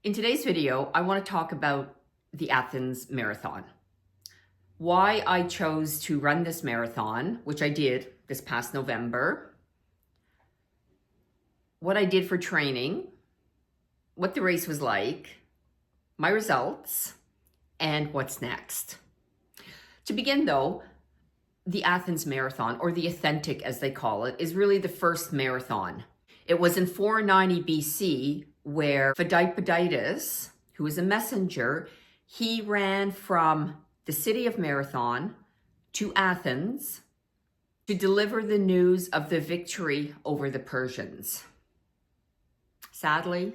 In today's video, I want to talk about the Athens Marathon. Why I chose to run this marathon, which I did this past November. What I did for training, what the race was like, my results, and what's next. To begin though, the Athens Marathon, or the Authentic as they call it, is really the first marathon. It was in 490 BC where Pheidippides, who was a messenger, he ran from the city of Marathon to Athens to deliver the news of the victory over the Persians. Sadly,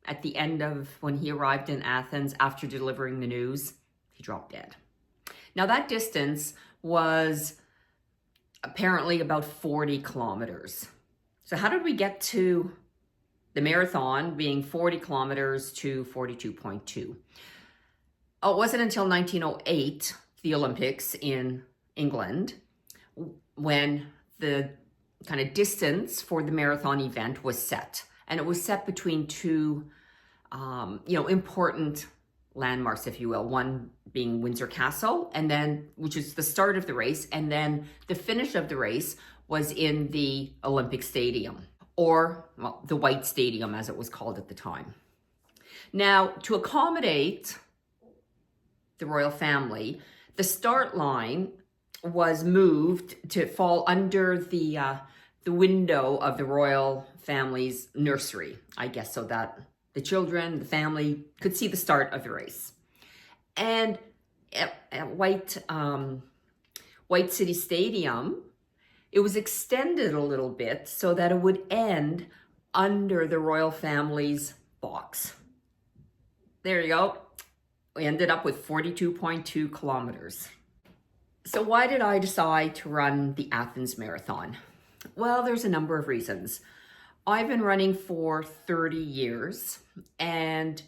at the end of when he arrived in Athens after delivering the news, he dropped dead. Now that distance was apparently about 40 kilometers. So how did we get to the marathon being 40 kilometers to 42.2? Oh, it wasn't until 1908, the Olympics in England, when the kind of distance for the marathon event was set. And it was set between two, important landmarks, if you will. One being Windsor Castle, and then, which is the start of the race. And then the finish of the race was in the Olympic Stadium, or the White Stadium as it was called at the time. Now, to accommodate the royal family, the start line was moved to fall under the window of the royal family's nursery, I guess, so that the children, the family could see the start of the race. And at White City Stadium, it was extended a little bit so that it would end under the royal family's box. There you go. We ended up with 42.2 kilometers. So why did I decide to run the Athens Marathon? Well, there's a number of reasons. I've been running for 30 years, and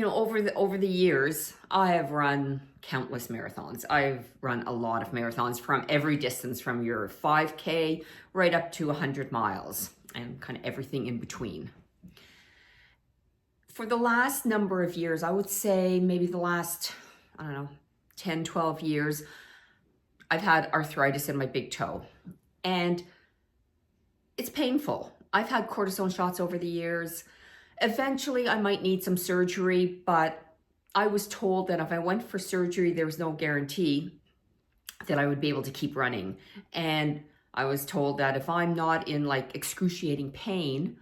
over the years, I have run countless marathons. I've run a lot of marathons from every distance, from your 5K right up to 100 miles and kind of everything in between. For the last number of years, I would say maybe the last, 10, 12 years, I've had arthritis in my big toe, and it's painful. I've had cortisone shots over the years. Eventually, I might need some surgery, but I was told that if I went for surgery, there was no guarantee that I would be able to keep running. And I was told that if I'm not in excruciating pain,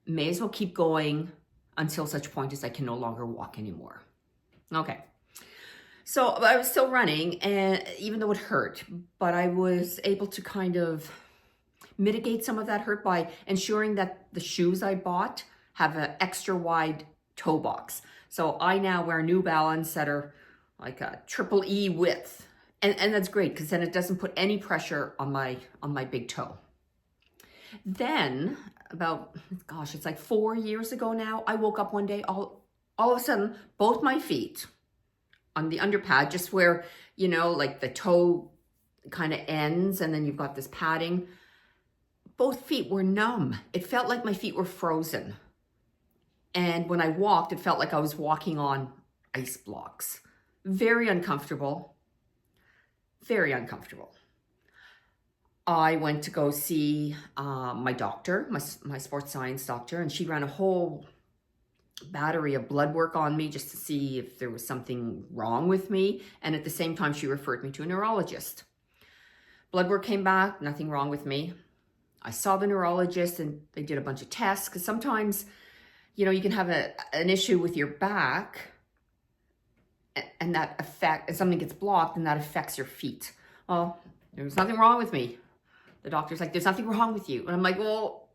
may as well keep going until such point as I can no longer walk anymore. Okay. So I was still running, and even though it hurt, but I was able to kind of mitigate some of that hurt by ensuring that the shoes I bought have an extra wide toe box. So I now wear New Balance that are like a triple E width. And that's great because then it doesn't put any pressure on my big toe. Then about, it's like 4 years ago now, I woke up one day, all of a sudden, both my feet on the underpad, just where, the toe kind of ends and then you've got this padding, both feet were numb. It felt like my feet were frozen. And when I walked, it felt like I was walking on ice blocks. Very uncomfortable. Very uncomfortable. I went to go see my doctor, my sports science doctor, and she ran a whole battery of blood work on me just to see if there was something wrong with me. And at the same time, she referred me to a neurologist. Blood work came back, nothing wrong with me. I saw the neurologist and they did a bunch of tests, because sometimes, you can have an issue with your back and something gets blocked and that affects your feet. Well, there was nothing wrong with me. The doctor's like, there's nothing wrong with you. And I'm like, well,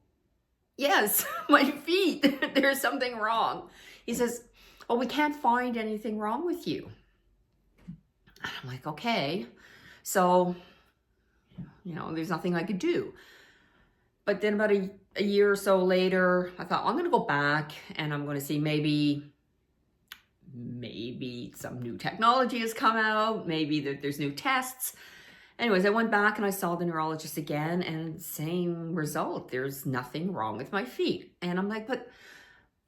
yes, my feet, there's something wrong. He says, oh, we can't find anything wrong with you. And I'm like, okay. So, there's nothing I could do. But then about a year or so later, I thought, I'm going to go back and I'm going to see maybe some new technology has come out. Maybe there's new tests. Anyways, I went back and I saw the neurologist again, and same result. There's nothing wrong with my feet. And I'm like, but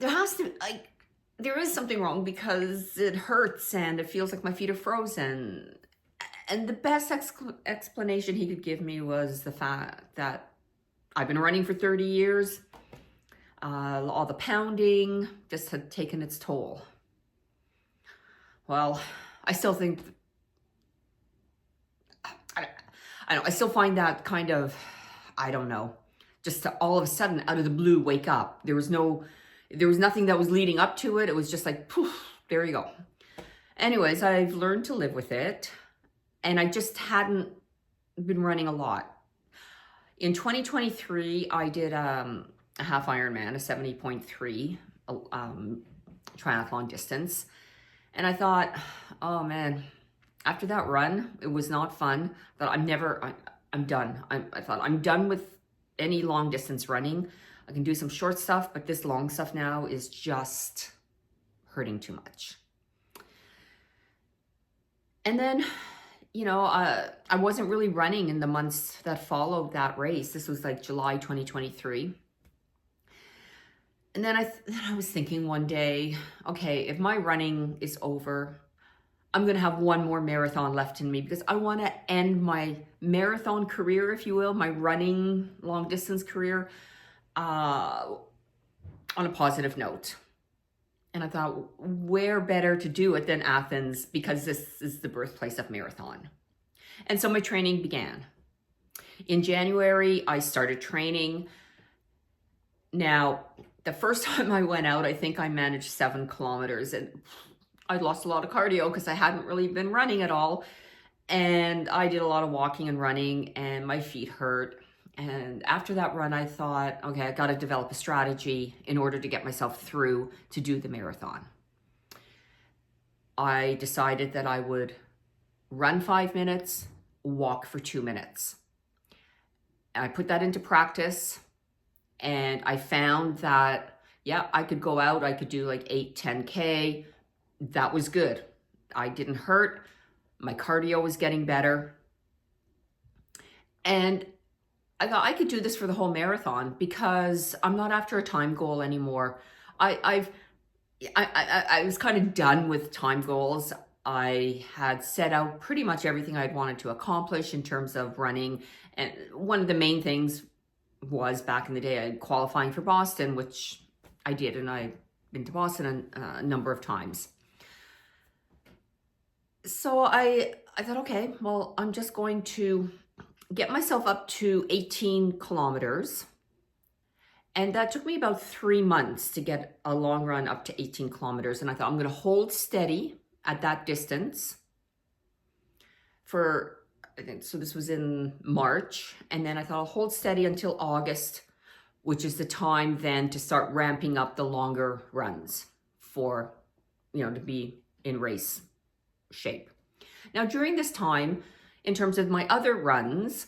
there is something wrong because it hurts and it feels like my feet are frozen. And the best explanation he could give me was the fact that I've been running for 30 years. All the pounding just had taken its toll. Well, I still think, I still find that kind of, I don't know, just to all of a sudden out of the blue wake up. There was nothing that was leading up to it. It was just like, poof, there you go. Anyways, I've learned to live with it, and I just hadn't been running a lot. In 2023, I did a half Ironman, a 70.3 triathlon distance. And I thought, oh man, after that run, it was not fun. I thought, I'm done. I thought, I'm done with any long distance running. I can do some short stuff, but this long stuff now is just hurting too much. And then, I wasn't really running in the months that followed that race. This was like July 2023. And then I was thinking one day, okay, if my running is over, I'm going to have one more marathon left in me because I want to end my marathon career, if you will, my running long distance career on a positive note. And I thought, where better to do it than Athens, because this is the birthplace of marathon. And so my training began. In January, I started training. Now, the first time I went out, I think I managed 7 kilometers, and I lost a lot of cardio because I hadn't really been running at all. And I did a lot of walking and running, and my feet hurt. And after that run, I thought, okay, I got to develop a strategy in order to get myself through to do the marathon. I decided that I would run 5 minutes, walk for 2 minutes. I put that into practice, and I found that, yeah, I could go out, I could do like 8, 10K. That was good. I didn't hurt. My cardio was getting better. And I thought I could do this for the whole marathon because I'm not after a time goal anymore. I was kind of done with time goals. I had set out pretty much everything I'd wanted to accomplish in terms of running. And one of the main things was, back in the day, qualifying for Boston, which I did, and I've been to Boston a number of times. So I thought, okay, well, I'm just going to get myself up to 18 kilometers. And that took me about 3 months to get a long run up to 18 kilometers. And I thought, I'm going to hold steady at that distance for, I think, so this was in March. And then I thought I'll hold steady until August, which is the time then to start ramping up the longer runs for, to be in race shape. Now, during this time, in terms of my other runs,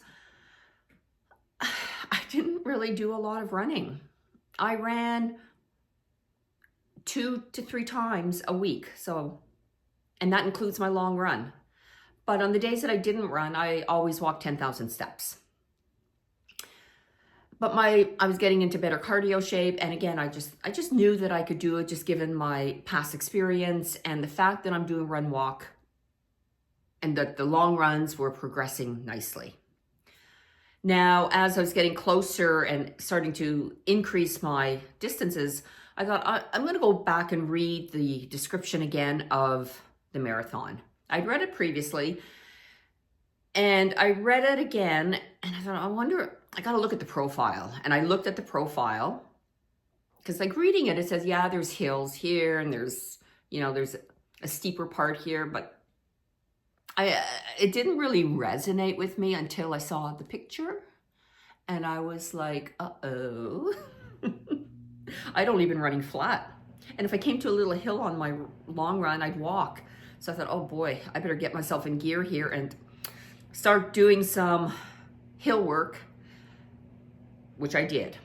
I didn't really do a lot of running. I ran 2 to 3 times a week. And that includes my long run. But on the days that I didn't run, I always walked 10,000 steps. But I was getting into better cardio shape. And again, I just knew that I could do it, just given my past experience and the fact that I'm doing run walk, and that the long runs were progressing nicely. Now, as I was getting closer and starting to increase my distances, I thought, I'm going to go back and read the description again of the marathon. I'd read it previously, and I read it again, and I thought, I got to look at the profile. And I looked at the profile, because like reading it, it says, yeah, there's hills here, and there's a steeper part here, but it didn't really resonate with me until I saw the picture, and I was like, uh-oh. I'd only been running flat. And if I came to a little hill on my long run, I'd walk. So I thought, oh boy, I better get myself in gear here and start doing some hill work, which I did.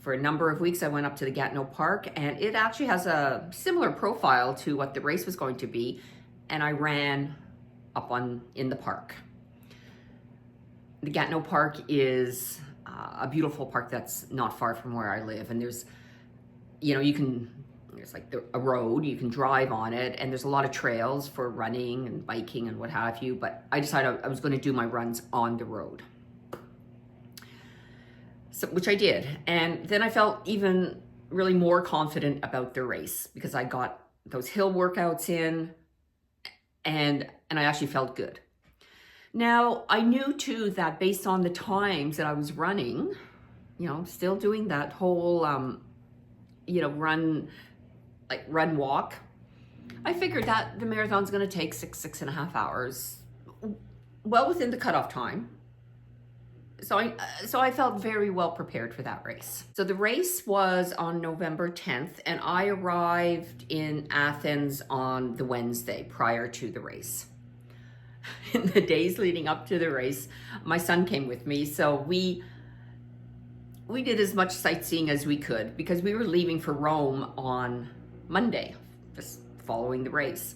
For a number of weeks, I went up to the Gatineau Park, and it actually has a similar profile to what the race was going to be. And I ran up in the park. The Gatineau Park is a beautiful park that's not far from where I live. And there's, you can it's like a road, you can drive on it, and there's a lot of trails for running and biking and what have you, but I decided I was going to do my runs on the road. So, which I did. And then I felt even really more confident about the race because I got those hill workouts in, and I actually felt good. Now, I knew too that based on the times that I was running, still doing that whole, run walk, I figured that the marathon's going to take 6.5 hours, well within the cutoff time. So I felt very well prepared for that race. So the race was on November 10th, and I arrived in Athens on the Wednesday prior to the race. In the days leading up to the race, my son came with me, so we did as much sightseeing as we could because we were leaving for Rome on Monday, just following the race.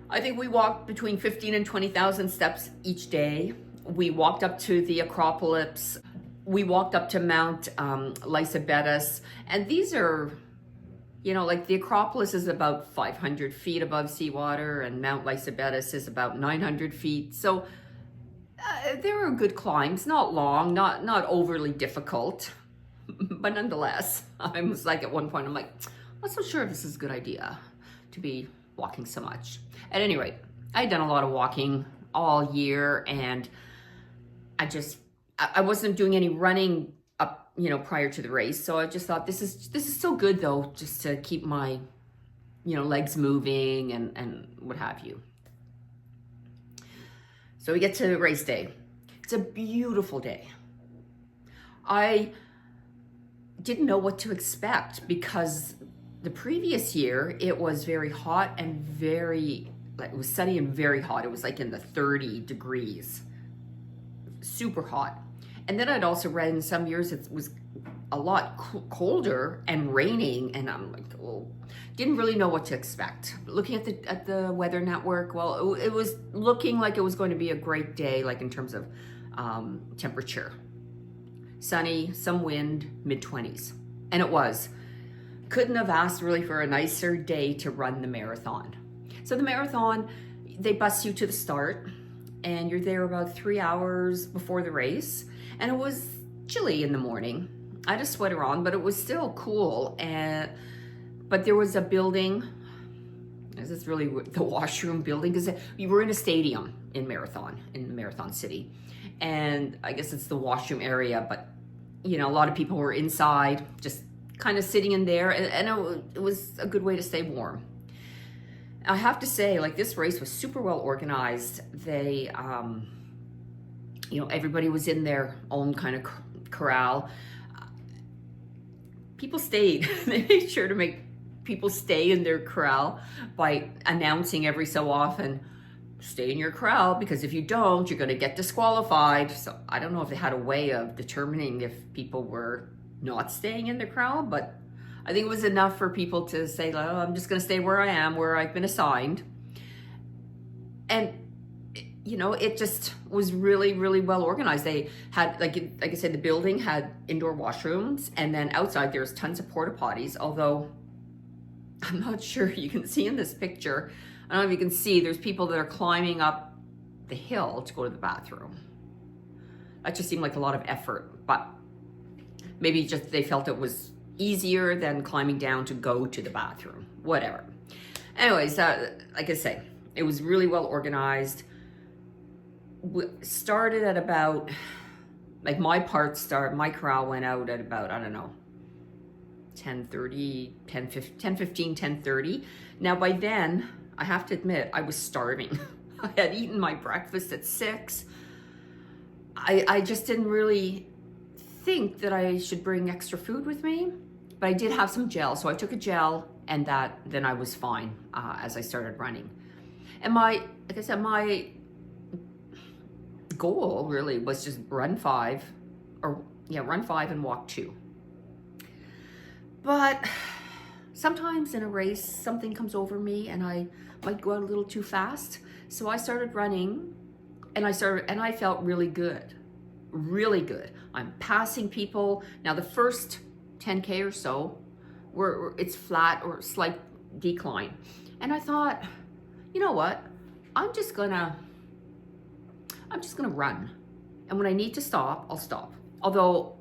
I think we walked between 15 and 20,000 steps each day. We walked up to the Acropolis. We walked up to Mount Lycabettus. And these are, like the Acropolis is about 500 feet above seawater and Mount Lycabettus is about 900 feet. So there were good climbs, not long, not overly difficult, but nonetheless, I was like at one point, I'm like, I'm not so sure this is a good idea to be walking so much. At any rate, I had done a lot of walking all year, and I wasn't doing any running up, prior to the race. So I just thought this is so good though, just to keep my, legs moving and what have you. So we get to race day. It's a beautiful day. I didn't know what to expect because the previous year it was very hot and it was sunny and very hot. It was like in the 30 degrees, super hot. And then I'd also read in some years it was a lot colder and raining, and I'm like, oh, didn't really know what to expect. Looking at the weather network, well, it was looking like it was going to be a great day, like in terms of temperature. Sunny, some wind, mid-20s. And it was. Couldn't have asked really for a nicer day to run the marathon. So the marathon, they bus you to the start, and you're there about 3 hours before the race. And it was chilly in the morning. I had a sweater on, but it was still cool. But there was a building. This is really the washroom building, because you were in a stadium in Marathon City. And I guess it's the washroom area, but a lot of people were inside, just kind of sitting in there, and it was a good way to stay warm. I have to say, like, this race was super well organized. They, everybody was in their own kind of corral. People stayed. They made sure to make people stay in their corral by announcing every so often, stay in your corral, because if you don't, you're going to get disqualified. So I don't know if they had a way of determining if people were not staying in their corral, but I think it was enough for people to say, oh, I'm just going to stay where I am, where I've been assigned. And it just was really, really well organized. They had, like I said, the building had indoor washrooms, and then outside there's tons of porta potties, although I'm not sure you can see in this picture. I don't know if you can see, there's people that are climbing up the hill to go to the bathroom. That just seemed like a lot of effort, but maybe just they felt it was easier than climbing down to go to the bathroom, whatever. Anyways, like I say, it was really well organized. We started at about, like my corral went out at about, I don't know, 10:30, 10:15, 10:30. Now by then, I have to admit, I was starving. I had eaten my breakfast at 6. I just didn't really think that I should bring extra food with me, but I did have some gel. So I took a gel, and then I was fine as I started running. And like I said, my goal really was just run 5 and walk 2. But sometimes in a race, something comes over me and I might go out a little too fast. So I started running, and I felt really good. Really good. I'm passing people. Now the first 10K or so it's flat or slight decline. And I thought, you know what? I'm just gonna run. And when I need to stop, I'll stop. Although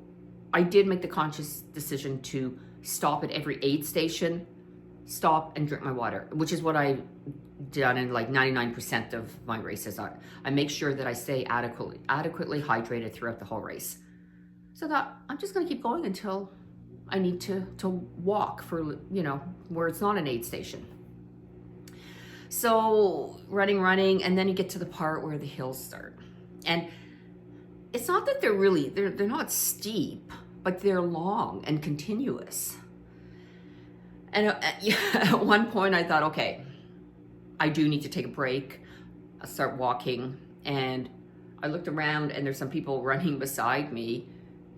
I did make the conscious decision to stop at every aid station, stop and drink my water, which is what I've done in like 99% of my races. I make sure that I stay adequately hydrated throughout the whole race. So that I'm just gonna keep going until I need to walk for, where it's not an aid station. So running, and then you get to the part where the hills start. And it's not that they're not steep, but they're long and continuous. And at one point I thought, okay, I do need to take a break. I'll start walking. And I looked around and there's some people running beside me,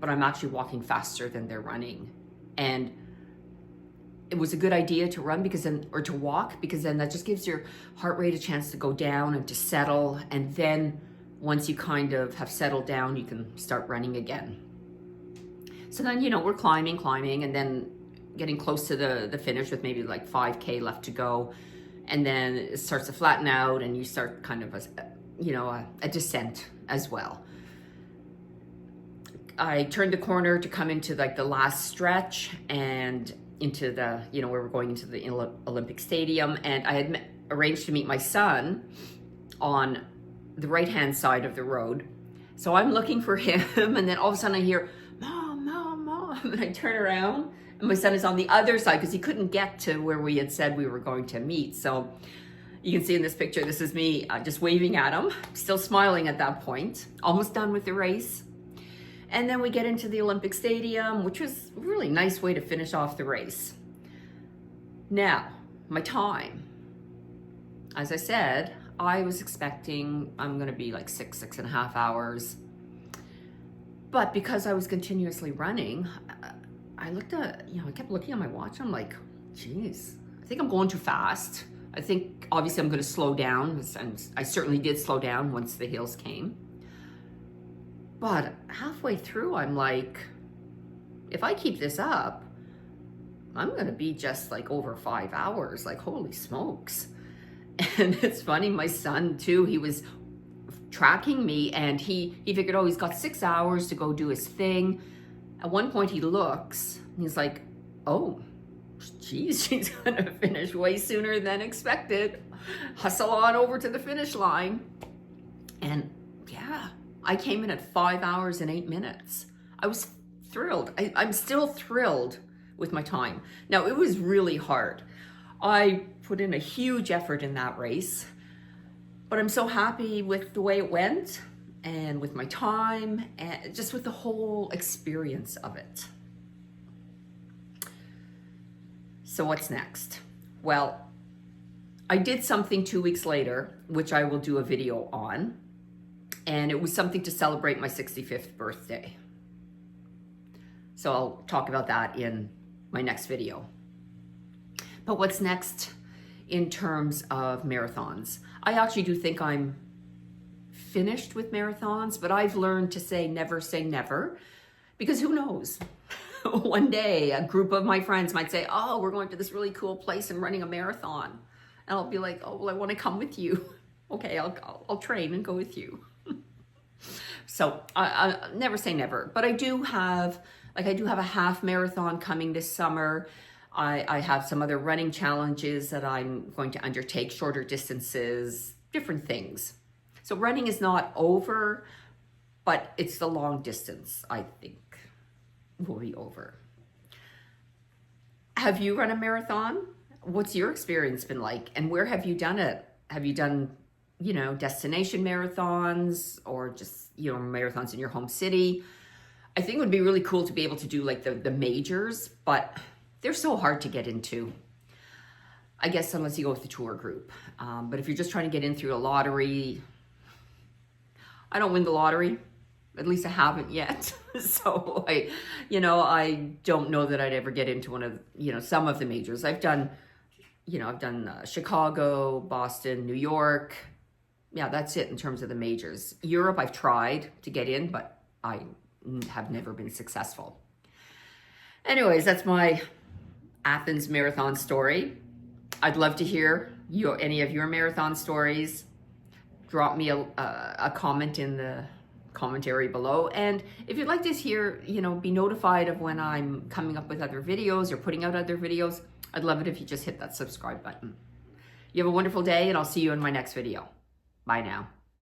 but I'm actually walking faster than they're running. And it was a good idea to run to walk, because then that just gives your heart rate a chance to go down and to settle. And then once you kind of have settled down, you can start running again. So then, we're climbing, and then getting close to the finish with maybe like 5K left to go. And then it starts to flatten out and you start kind of a descent as well. I turned the corner to come into like the last stretch and into the, where we're going into the Olympic Stadium. And I had arranged to meet my son on the right-hand side of the road. So I'm looking for him, and then all of a sudden I hear, Mom, Mom, Mom. And I turn around and my son is on the other side because he couldn't get to where we had said we were going to meet. So you can see in this picture, this is me just waving at him, still smiling at that point, almost done with the race. And then we get into the Olympic Stadium, which was a really nice way to finish off the race. Now, my time. As I said, I was expecting I'm gonna be like 6.5 hours. But because I was continuously running, I looked at, I kept looking at my watch. I'm like, geez, I think I'm going too fast. I think obviously I'm gonna slow down, and I certainly did slow down once the hills came. But halfway through, I'm like, if I keep this up, I'm gonna be just like over 5 hours, like holy smokes. And it's funny, my son too, he was tracking me and he figured, oh, he's got 6 hours to go do his thing. At one point he looks, and he's like, oh, geez, she's gonna finish way sooner than expected. Hustle on over to the finish line. And yeah, I came in at 5 hours and 8 minutes. I was thrilled. I'm still thrilled with my time. Now, it was really hard. I put in a huge effort in that race, but I'm so happy with the way it went and with my time and just with the whole experience of it. So what's next? Well, I did something 2 weeks later, which I will do a video on. And it was something to celebrate my 65th birthday. So I'll talk about that in my next video. But what's next in terms of marathons? I actually do think I'm finished with marathons, but I've learned to say never, because who knows? One day a group of my friends might say, oh, we're going to this really cool place and running a marathon. And I'll be like, oh, well, I want to come with you. Okay, I'll train and go with you. So I never say never, but I do have a half marathon coming this summer. I have some other running challenges that I'm going to undertake, shorter distances, different things. So running is not over, but it's the long distance, I think, will be over. Have you run a marathon? What's your experience been like? And where have you done it? Have you done, destination marathons or just, marathons in your home city? I think it would be really cool to be able to do like the majors, but they're so hard to get into. I guess unless you go with the tour group. But if you're just trying to get in through a lottery, I don't win the lottery. At least I haven't yet. So I don't know that I'd ever get into one of, some of the majors. I've done Chicago, Boston, New York. Yeah, that's it in terms of the majors. Europe, I've tried to get in, but I have never been successful. Anyways, that's my Athens Marathon story. I'd love to hear any of your marathon stories. Drop me a comment in the commentary below. And if you'd like to hear, be notified of when I'm coming up with other videos or putting out other videos, I'd love it if you just hit that subscribe button. You have a wonderful day, and I'll see you in my next video. Bye now.